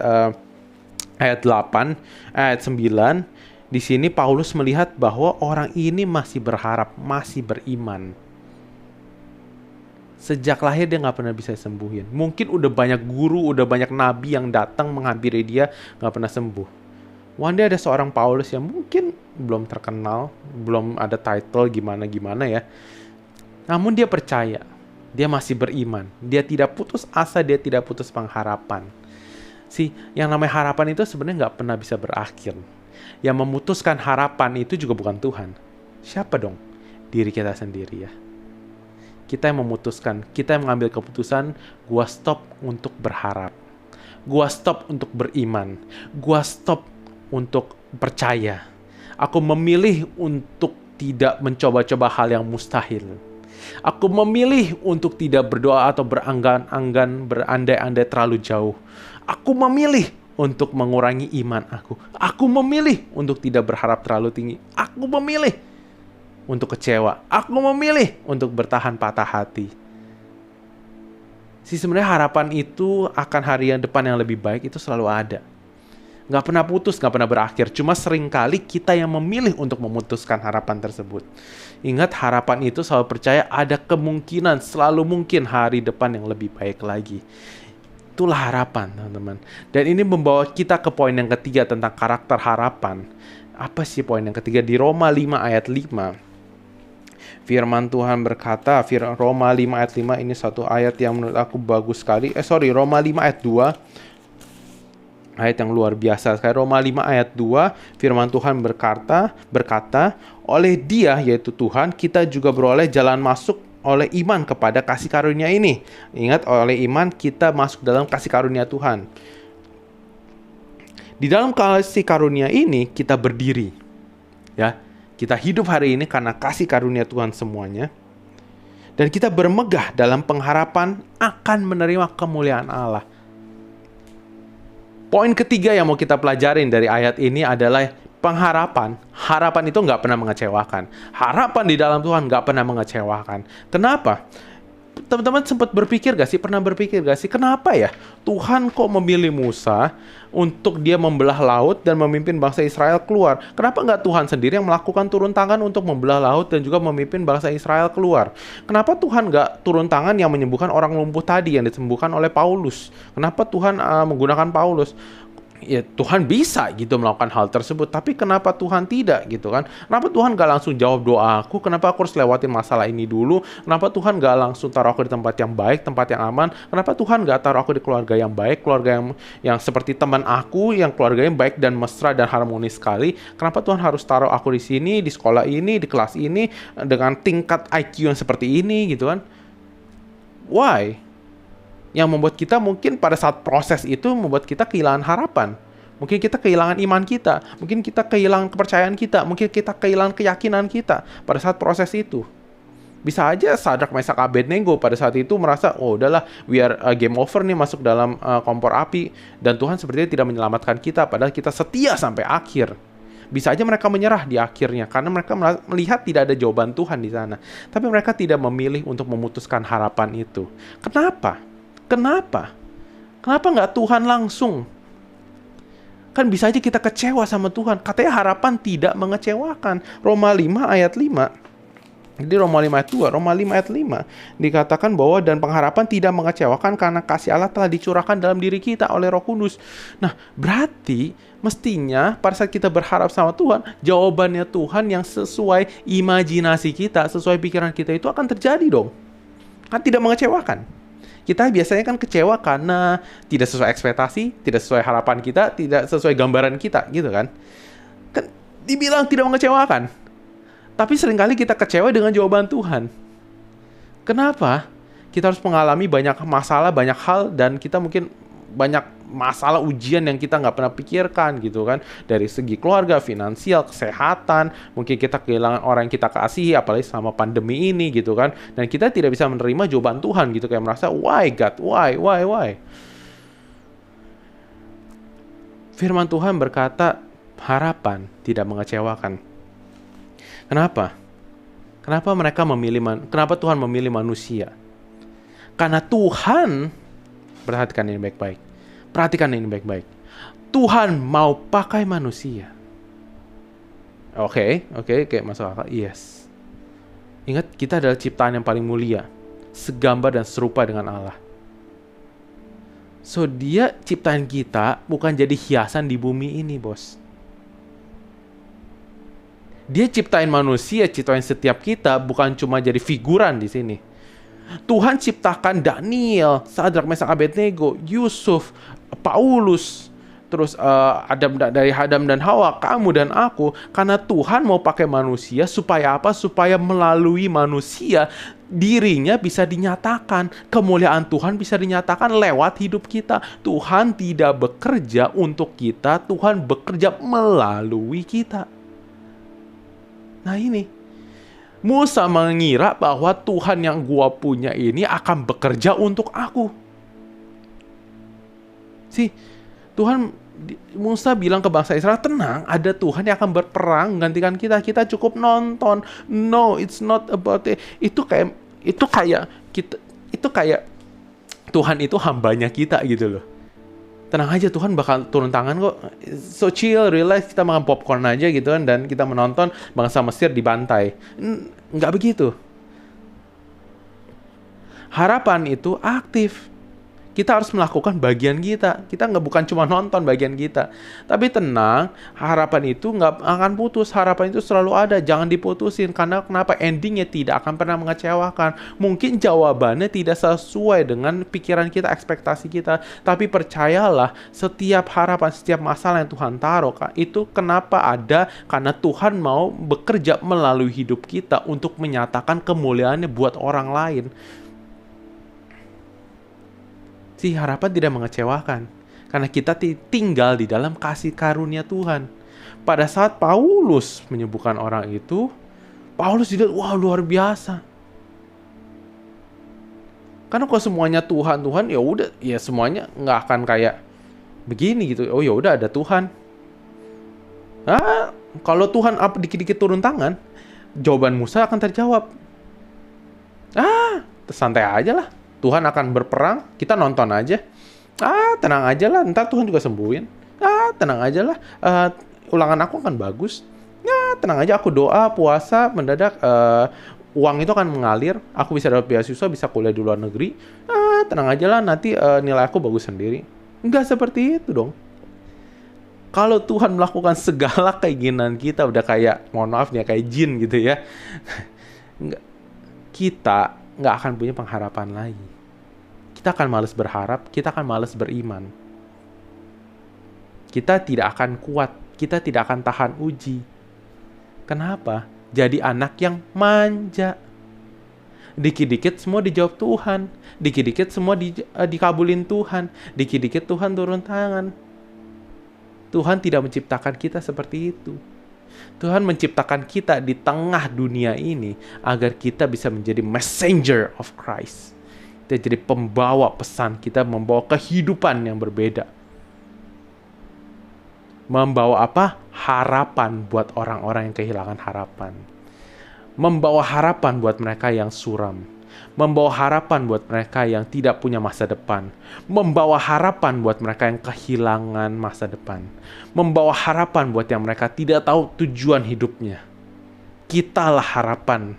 Speaker 2: 8, ayat 9. Di sini Paulus melihat bahwa orang ini masih berharap, masih beriman. Sejak lahir dia nggak pernah bisa sembuhin. Mungkin udah banyak guru, udah banyak nabi yang datang menghampiri dia, nggak pernah sembuh. One day ada seorang Paulus yang mungkin belum terkenal, belum ada title gimana-gimana ya. Namun dia percaya, dia masih beriman. Dia tidak putus asa, dia tidak putus pengharapan. Yang namanya harapan itu sebenarnya nggak pernah bisa berakhir. Yang memutuskan harapan itu juga bukan Tuhan. Siapa dong? Diri kita sendiri ya. Kita yang memutuskan, kita yang mengambil keputusan, gua stop untuk berharap. Gua stop untuk beriman. Gua stop untuk percaya. Aku memilih untuk tidak mencoba-coba hal yang mustahil. Aku memilih untuk tidak berdoa atau beranggan-anggan, berandai-andai terlalu jauh. Aku memilih untuk mengurangi iman aku. Aku memilih untuk tidak berharap terlalu tinggi. Aku memilih untuk kecewa. Aku memilih untuk bertahan patah hati. Sebenarnya harapan itu akan hari yang depan yang lebih baik itu selalu ada. Nggak pernah putus, nggak pernah berakhir. Cuma seringkali kita yang memilih untuk memutuskan harapan tersebut. Ingat, harapan itu selalu percaya ada kemungkinan, selalu mungkin hari depan yang lebih baik lagi. Itulah harapan, teman-teman. Dan ini membawa kita ke poin yang ketiga tentang karakter harapan. Apa sih poin yang ketiga? Di Roma 5 ayat 5. Firman Tuhan berkata, Roma 5 ayat 5 ini satu ayat yang menurut aku bagus sekali. Roma 5 ayat 2. Ayat yang luar biasa. Sekarang Roma 5 ayat 2, firman Tuhan berkata, oleh Dia, yaitu Tuhan, kita juga beroleh jalan masuk oleh iman kepada kasih karunia ini. Ingat, oleh iman kita masuk dalam kasih karunia Tuhan. Di dalam kasih karunia ini kita berdiri. Ya, kita hidup hari ini karena kasih karunia Tuhan semuanya. Dan kita bermegah dalam pengharapan akan menerima kemuliaan Allah. Poin ketiga yang mau kita pelajarin dari ayat ini adalah pengharapan. Harapan itu nggak pernah mengecewakan. Harapan di dalam Tuhan nggak pernah mengecewakan. Kenapa? Teman-teman sempat berpikir gak sih? Pernah berpikir gak sih? Kenapa ya Tuhan kok memilih Musa untuk dia membelah laut dan memimpin bangsa Israel keluar? Kenapa nggak Tuhan sendiri yang melakukan turun tangan untuk membelah laut dan juga memimpin bangsa Israel keluar? Kenapa Tuhan nggak turun tangan yang menyembuhkan orang lumpuh tadi yang disembuhkan oleh Paulus? Kenapa Tuhan menggunakan Paulus? ya Tuhan bisa gitu melakukan hal tersebut, tapi kenapa Tuhan tidak gitu kan? Kenapa Tuhan gak langsung jawab doa aku? Kenapa aku harus lewatin masalah ini dulu? Kenapa Tuhan gak langsung taruh aku di tempat yang baik, tempat yang aman? Kenapa Tuhan gak taruh aku di keluarga yang baik, keluarga yang seperti teman aku, yang keluarganya baik dan mesra dan harmonis sekali? Kenapa Tuhan harus taruh aku di sini, di sekolah ini, di kelas ini, dengan tingkat IQ yang seperti ini gitu kan? Why? Yang membuat kita mungkin pada saat proses itu membuat kita kehilangan harapan. Mungkin kita kehilangan iman kita. Mungkin kita kehilangan kepercayaan kita. Mungkin kita kehilangan keyakinan kita pada saat proses itu. Bisa aja Sadrak, Mesak, Abednego pada saat itu merasa, oh udahlah, we are game over nih, masuk dalam kompor api. Dan Tuhan sepertinya tidak menyelamatkan kita, padahal kita setia sampai akhir. Bisa aja mereka menyerah di akhirnya, karena mereka melihat tidak ada jawaban Tuhan di sana. Tapi mereka tidak memilih untuk memutuskan harapan itu. Kenapa? Kenapa nggak Tuhan langsung? Kan bisa aja kita kecewa sama Tuhan. Katanya harapan tidak mengecewakan. Roma 5 ayat 5. Jadi Roma 5 ayat 2, Roma 5 ayat 5 dikatakan bahwa dan pengharapan tidak mengecewakan karena kasih Allah telah dicurahkan dalam diri kita oleh Roh Kudus. Nah, berarti mestinya pada saat kita berharap sama Tuhan, jawabannya Tuhan yang sesuai imajinasi kita, sesuai pikiran kita itu akan terjadi dong. Kan tidak mengecewakan. Kita biasanya kan kecewa karena tidak sesuai ekspektasi, tidak sesuai harapan kita, tidak sesuai gambaran kita, gitu kan. Kan dibilang tidak mengecewakan. Tapi seringkali kita kecewa dengan jawaban Tuhan. Kenapa? Kita harus mengalami banyak masalah, banyak hal, dan kita mungkin banyak masalah ujian yang kita nggak pernah pikirkan gitu kan. Dari segi keluarga, finansial, kesehatan, mungkin kita kehilangan orang yang kita kasihi, apalagi selama pandemi ini gitu kan. Dan kita tidak bisa menerima jawaban Tuhan gitu, kayak merasa, why God, why? Firman Tuhan berkata, harapan tidak mengecewakan. Kenapa? Kenapa Tuhan memilih manusia? Karena Tuhan, perhatikan ini baik-baik. Tuhan mau pakai manusia. Oke, masuk akal. Yes. Ingat, kita adalah ciptaan yang paling mulia, segambar dan serupa dengan Allah. So, dia ciptaan kita bukan jadi hiasan di bumi ini, bos. Dia ciptain manusia, ciptain setiap kita, bukan cuma jadi figuran di sini. Tuhan ciptakan Daniel, Sadrak, Mesak, Abednego, Yusuf, Paulus, terus dari Adam dan Hawa, kamu dan aku, karena Tuhan mau pakai manusia supaya apa? Supaya melalui manusia dirinya bisa dinyatakan, kemuliaan Tuhan bisa dinyatakan lewat hidup kita. Tuhan tidak bekerja untuk kita, Tuhan bekerja melalui kita. Nah ini, Musa mengira bahwa Tuhan yang gua punya ini akan bekerja untuk aku. Musa bilang ke bangsa Israel, tenang, ada Tuhan yang akan berperang menggantikan kita. Kita cukup nonton. No, it's not about it. Itu kayak Tuhan itu hambanya kita gitu loh. Tenang aja, Tuhan bakal turun tangan kok. So chill, relax, kita makan popcorn aja gitu kan, dan kita menonton bangsa Mesir dibantai. Nggak begitu. Harapan itu aktif. Kita harus melakukan bagian kita. Kita bukan cuma nonton bagian kita. Tapi tenang, harapan itu nggak akan putus. Harapan itu selalu ada. Jangan diputusin. Karena kenapa? Endingnya tidak akan pernah mengecewakan. Mungkin jawabannya tidak sesuai dengan pikiran kita, ekspektasi kita. Tapi percayalah, setiap harapan, setiap masalah yang Tuhan taruh, itu kenapa ada? Karena Tuhan mau bekerja melalui hidup kita untuk menyatakan kemuliaannya buat orang lain. Si harapan tidak mengecewakan, karena kita tinggal di dalam kasih karunia Tuhan. Pada saat Paulus menyembuhkan orang itu, Paulus dilihat, wah luar biasa. Karena kalau semuanya Tuhan, ya udah, ya semuanya nggak akan kayak begini gitu. Oh ya udah, ada Tuhan. Kalau Tuhan dikit-dikit turun tangan, jawaban Musa akan terjawab. Santai aja lah. Tuhan akan berperang, kita nonton aja. Tenang aja lah, ntar Tuhan juga sembuhin. Tenang aja lah, ulangan aku akan bagus. Tenang aja, aku doa, puasa, mendadak uang itu akan mengalir. Aku bisa dapat beasiswa, bisa kuliah di luar negeri. Tenang aja lah, nanti nilai aku bagus sendiri. Enggak seperti itu dong. Kalau Tuhan melakukan segala keinginan kita, udah kayak, mohon maaf nih, kayak jin gitu ya. Kita nggak akan punya pengharapan lagi. Kita akan malas berharap, kita akan malas beriman. Kita tidak akan kuat, kita tidak akan tahan uji. Kenapa? Jadi anak yang manja. Dikit-dikit semua dijawab Tuhan. Dikit-dikit semua dikabulin Tuhan. Dikit-dikit Tuhan turun tangan. Tuhan tidak menciptakan kita seperti itu. Tuhan menciptakan kita di tengah dunia ini agar kita bisa menjadi messenger of Christ. Kita jadi pembawa pesan, kita membawa kehidupan yang berbeda. Membawa apa? Harapan buat orang-orang yang kehilangan harapan. Membawa harapan buat mereka yang suram. Membawa harapan buat mereka yang tidak punya masa depan. Membawa harapan buat mereka yang kehilangan masa depan. Membawa harapan buat yang mereka tidak tahu tujuan hidupnya. Kitalah harapan.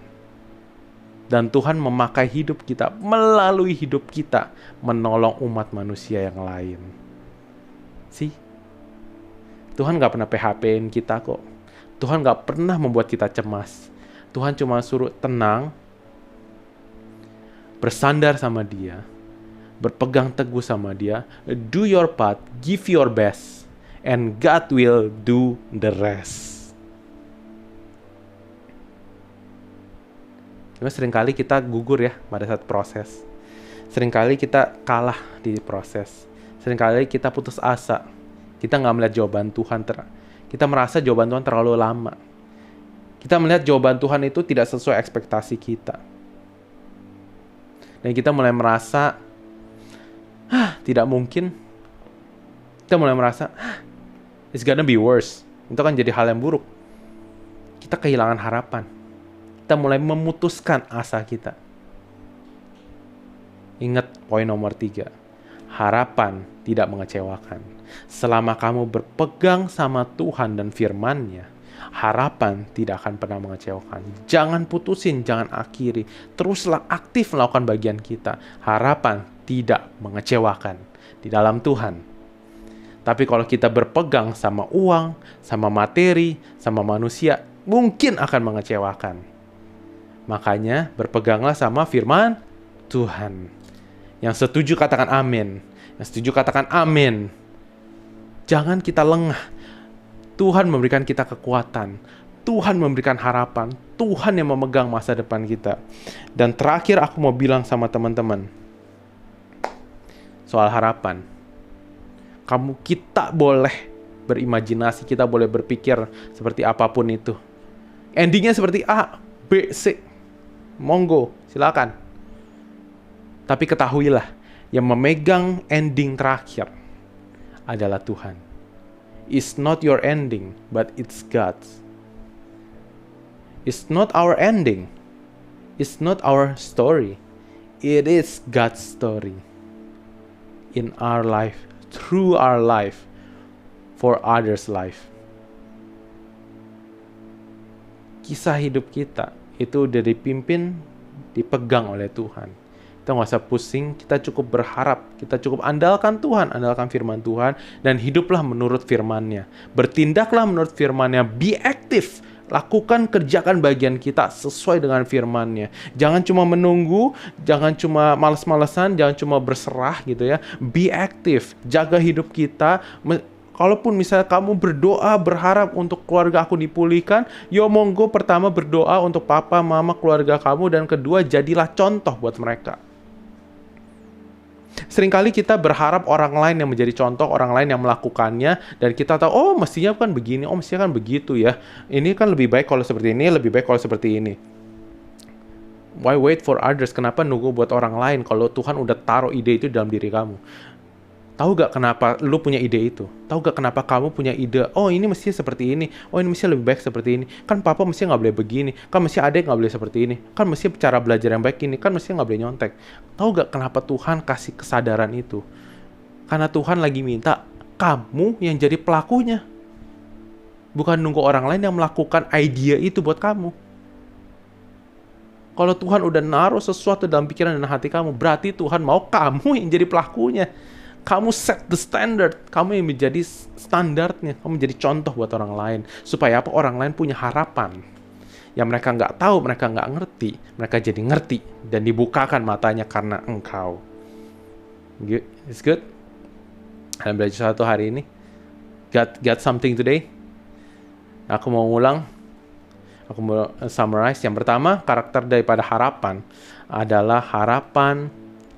Speaker 2: Dan Tuhan memakai hidup kita, melalui hidup kita, menolong umat manusia yang lain. Tuhan gak pernah PHP-in kita kok. Tuhan gak pernah membuat kita cemas. Tuhan cuma suruh tenang, bersandar sama Dia, berpegang teguh sama Dia, do your part, give your best, and God will do the rest. Cuma seringkali kita gugur ya pada saat proses. Seringkali kita kalah di proses. Seringkali kita putus asa. Kita nggak melihat jawaban Tuhan. Kita merasa jawaban Tuhan terlalu lama. Kita melihat jawaban Tuhan itu tidak sesuai ekspektasi kita. Dan kita mulai merasa, tidak mungkin. Kita mulai merasa, it's gonna be worse. Itu kan jadi hal yang buruk. Kita kehilangan harapan. Kita mulai memutuskan asa kita. Ingat poin nomor 3. Harapan tidak mengecewakan. Selama kamu berpegang sama Tuhan dan firman-Nya, harapan tidak akan pernah mengecewakan. Jangan putusin, jangan akhiri. Teruslah aktif melakukan bagian kita. Harapan tidak mengecewakan di dalam Tuhan. Tapi kalau kita berpegang sama uang, sama materi, sama manusia, mungkin akan mengecewakan. Makanya berpeganglah sama firman Tuhan. Yang setuju katakan amin. Yang setuju katakan amin. Jangan kita lengah. Tuhan memberikan kita kekuatan. Tuhan memberikan harapan. Tuhan yang memegang masa depan kita. Dan terakhir aku mau bilang sama teman-teman. Soal harapan. Kita boleh berimajinasi. Kita boleh berpikir seperti apapun itu. Endingnya seperti A, B, C. Monggo, silakan. Tapi ketahuilah, yang memegang ending terakhir adalah Tuhan. It's not your ending, but it's God's. It's not our ending. It's not our story. It is God's story. In our life, through our life, for others' life. Kisah hidup kita itu udah dipimpin, dipegang oleh Tuhan. Kita nggak usah pusing, kita cukup berharap, kita cukup andalkan Tuhan, andalkan firman Tuhan, dan hiduplah menurut firman-Nya. Bertindaklah menurut firman-Nya, be active, lakukan, kerjakan bagian kita sesuai dengan firman-Nya. Jangan cuma menunggu, jangan cuma males-malesan, jangan cuma berserah gitu ya. Be active, jaga hidup kita. Kalaupun misalnya kamu berdoa, berharap untuk keluarga aku dipulihkan, yo monggo pertama berdoa untuk papa, mama, keluarga kamu, dan kedua jadilah contoh buat mereka. Seringkali kita berharap orang lain yang menjadi contoh, orang lain yang melakukannya, dan kita tahu, oh mestinya kan begini, oh mestinya kan begitu ya. Ini kan lebih baik kalau seperti ini, lebih baik kalau seperti ini. Why wait for others? Kenapa nunggu buat orang lain kalau Tuhan udah taruh ide itu dalam diri kamu? Tahu gak kenapa lu punya ide itu? Tahu gak kenapa kamu punya ide, oh ini mestinya seperti ini, oh ini mestinya lebih baik seperti ini, kan papa mestinya gak boleh begini, kan mestinya adek gak boleh seperti ini, kan mestinya cara belajar yang baik ini, kan mestinya gak boleh nyontek. Tahu gak kenapa Tuhan kasih kesadaran itu? Karena Tuhan lagi minta kamu yang jadi pelakunya. Bukan nunggu orang lain yang melakukan ide itu buat kamu. Kalau Tuhan udah naruh sesuatu dalam pikiran dan hati kamu, berarti Tuhan mau kamu yang jadi pelakunya. Kamu set the standard. Kamu yang menjadi standarnya. Kamu menjadi contoh buat orang lain. Supaya apa? Orang lain punya harapan. Yang mereka nggak tahu, mereka nggak ngerti. Mereka jadi ngerti. Dan dibukakan matanya karena engkau. Good. It's good. Kalian belajar satu hari ini. Got something today? Aku mau ulang. Aku mau summarize. Yang pertama, karakter daripada harapan adalah harapan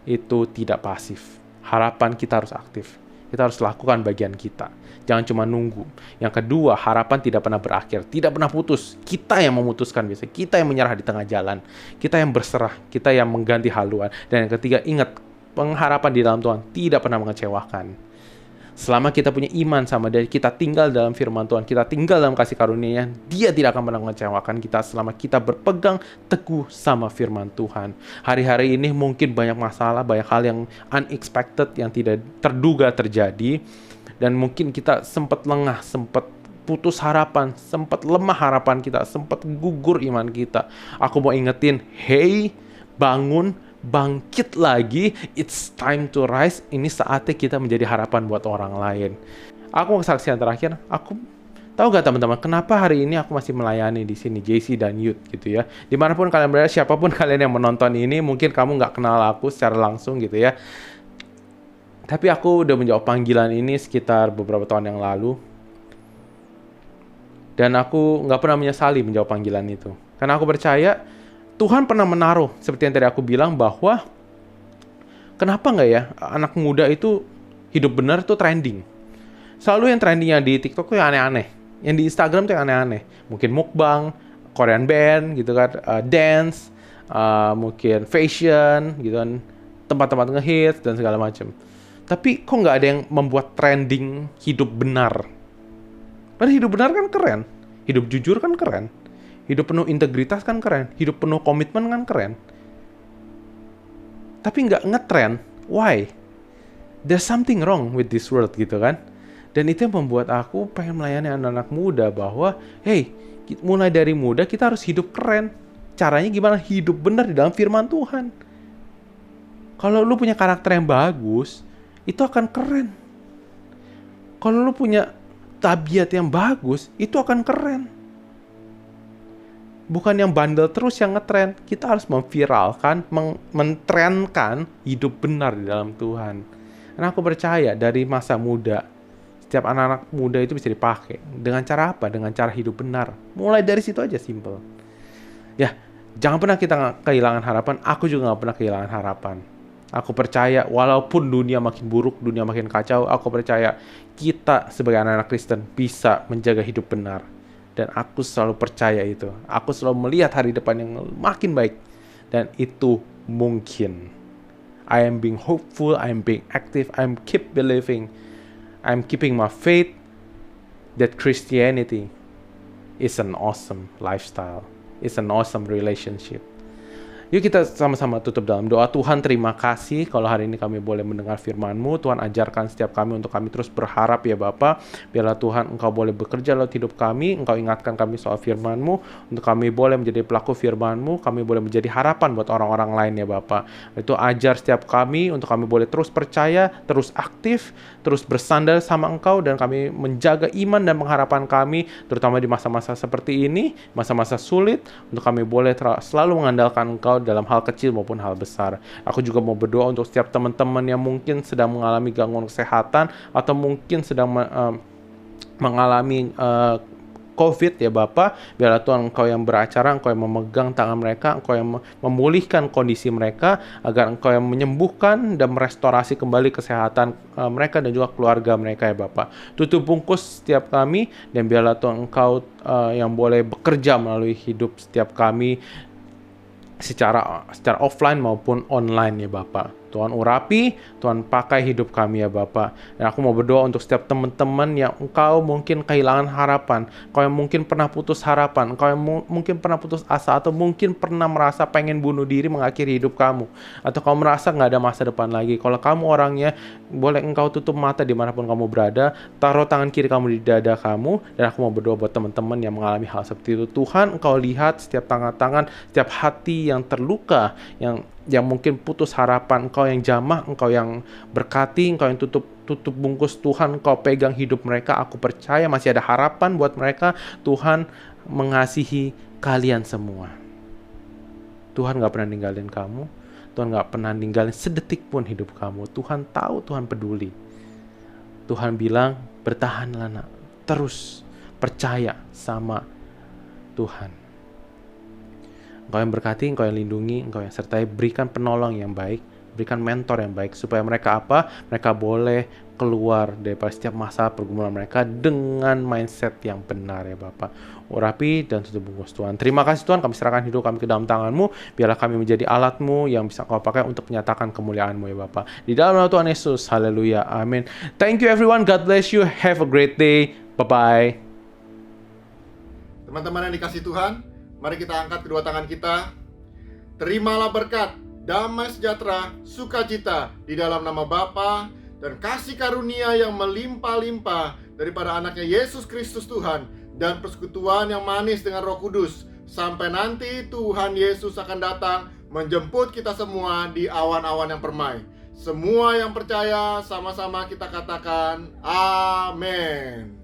Speaker 2: itu tidak pasif. Harapan kita harus aktif. Kita harus lakukan bagian kita. Jangan cuma nunggu. Yang kedua, harapan tidak pernah berakhir. Tidak pernah putus. Kita yang memutuskan biasanya. Kita yang menyerah di tengah jalan. Kita yang berserah. Kita yang mengganti haluan. Dan yang ketiga, ingat, pengharapan di dalam Tuhan tidak pernah mengecewakan. Selama kita punya iman sama Dia, kita tinggal dalam firman Tuhan, kita tinggal dalam kasih karunia-Nya, Dia tidak akan pernah mengecewakan kita selama kita berpegang teguh sama firman Tuhan. Hari-hari ini mungkin banyak masalah, banyak hal yang unexpected, yang tidak terduga terjadi, dan mungkin kita sempat lengah, sempat putus harapan, sempat lemah harapan kita, sempat gugur iman kita. Aku mau ingetin, hey, bangun, bangkit lagi, it's time to rise. Ini saatnya kita menjadi harapan buat orang lain. Aku mau kesaksian terakhir. Aku tahu gak teman-teman, kenapa hari ini aku masih melayani di sini JC dan Youth gitu ya. Dimanapun kalian berada, siapapun kalian yang menonton ini, mungkin kamu nggak kenal aku secara langsung gitu ya. Tapi aku udah menjawab panggilan ini sekitar beberapa tahun yang lalu. Dan aku nggak pernah menyesali menjawab panggilan itu. Karena aku percaya Tuhan pernah menaruh, seperti yang tadi aku bilang, bahwa kenapa nggak ya anak muda itu hidup benar itu trending. Selalu yang trendingnya di TikTok tuh yang aneh-aneh. Yang di Instagram tuh yang aneh-aneh. Mungkin mukbang, Korean band gitu kan, dance, mungkin fashion gitu kan, tempat-tempat ngehits dan segala macam. Tapi kok nggak ada yang membuat trending hidup benar? Padahal hidup benar kan keren. Hidup jujur kan keren. Hidup penuh integritas kan keren. Hidup penuh komitmen kan keren. Tapi nggak ngetrend. Why? There's something wrong with this world gitu kan. Dan itu yang membuat aku pengen melayani anak-anak muda bahwa, hey, mulai dari muda kita harus hidup keren. Caranya gimana? Hidup benar di dalam firman Tuhan. Kalau lu punya karakter yang bagus, itu akan keren. Kalau lu punya tabiat yang bagus, itu akan keren. Bukan yang bandel terus yang ngetren. Kita harus memviralkan, mentrenkan hidup benar di dalam Tuhan. Karena aku percaya dari masa muda, setiap anak-anak muda itu bisa dipakai. Dengan cara apa? Dengan cara hidup benar. Mulai dari situ aja, simple. Ya, jangan pernah kita kehilangan harapan. Aku juga gak pernah kehilangan harapan. Aku percaya walaupun dunia makin buruk, dunia makin kacau, aku percaya kita sebagai anak-anak Kristen bisa menjaga hidup benar. Dan aku selalu percaya itu. Aku selalu melihat hari depan yang makin baik. Dan itu mungkin. I am being hopeful, I am being active, I am keep believing. I am keeping my faith that Christianity is an awesome lifestyle. It's an awesome relationship. Yuk kita sama-sama tutup dalam doa. Tuhan, terima kasih kalau hari ini kami boleh mendengar firman-Mu. Tuhan, ajarkan setiap kami untuk kami terus berharap ya Bapa. Biarlah Tuhan Engkau boleh bekerja lewat hidup kami. Engkau ingatkan kami soal firman-Mu. Untuk kami boleh menjadi pelaku firman-Mu. Kami boleh menjadi harapan buat orang-orang lain ya Bapa. Itu ajar setiap kami untuk kami boleh terus percaya, terus aktif, terus bersandar sama Engkau. Dan kami menjaga iman dan pengharapan kami. Terutama di masa-masa seperti ini. Masa-masa sulit. Untuk kami boleh selalu mengandalkan Engkau dalam hal kecil maupun hal besar. Aku juga mau berdoa untuk setiap teman-teman yang mungkin sedang mengalami gangguan kesehatan atau mungkin sedang mengalami COVID ya Bapa. Biarlah Tuhan Engkau yang beracara, Engkau yang memegang tangan mereka, Engkau yang memulihkan kondisi mereka, agar Engkau yang menyembuhkan dan merestorasi kembali kesehatan mereka dan juga keluarga mereka ya Bapa. Tutup bungkus setiap kami, dan biarlah Tuhan Engkau yang boleh bekerja melalui hidup setiap kami secara offline maupun online ya Bapa. Tuhan urapi, Tuhan pakai hidup kami ya Bapa. Dan aku mau berdoa untuk setiap teman-teman yang Engkau mungkin kehilangan harapan, Engkau yang mungkin pernah putus harapan, Engkau yang mungkin pernah putus asa, atau mungkin pernah merasa pengen bunuh diri mengakhiri hidup kamu, atau kamu merasa nggak ada masa depan lagi. Kalau kamu orangnya, boleh Engkau tutup mata dimanapun kamu berada, taruh tangan kiri kamu di dada kamu, dan aku mau berdoa buat teman-teman yang mengalami hal seperti itu. Tuhan, Engkau lihat setiap tangan-tangan, setiap hati yang terluka, yang yang mungkin putus harapan. Engkau yang jamah, Engkau yang berkati, Engkau yang tutup bungkus. Tuhan, Engkau pegang hidup mereka. Aku percaya masih ada harapan buat mereka. Tuhan mengasihi kalian semua. Tuhan gak pernah ninggalin kamu. Tuhan gak pernah ninggalin sedetik pun hidup kamu. Tuhan tahu, Tuhan peduli. Tuhan bilang, bertahanlah nak. Terus percaya sama Tuhan. Engkau yang berkati, Engkau yang lindungi, Engkau yang sertai, berikan penolong yang baik, berikan mentor yang baik, supaya mereka mereka boleh keluar dari setiap masa pergumulan mereka dengan mindset yang benar ya Bapak. Urapi dan tutup bungkus Tuhan. Terima kasih Tuhan, kami serahkan hidup kami ke dalam tangan-Mu, biarlah kami menjadi alat-Mu yang bisa Kau pakai untuk menyatakan kemuliaan-Mu ya Bapak. Di dalam nama Tuhan Yesus, haleluya, amin. Thank you everyone, God bless you, have a great day, bye-bye.
Speaker 3: Teman-teman yang dikasih Tuhan, mari kita angkat kedua tangan kita. Terimalah berkat, damai sejahtera, sukacita di dalam nama Bapa dan kasih karunia yang melimpah-limpah daripada anaknya Yesus Kristus Tuhan dan persekutuan yang manis dengan Roh Kudus. Sampai nanti Tuhan Yesus akan datang menjemput kita semua di awan-awan yang permai. Semua yang percaya sama-sama kita katakan amin.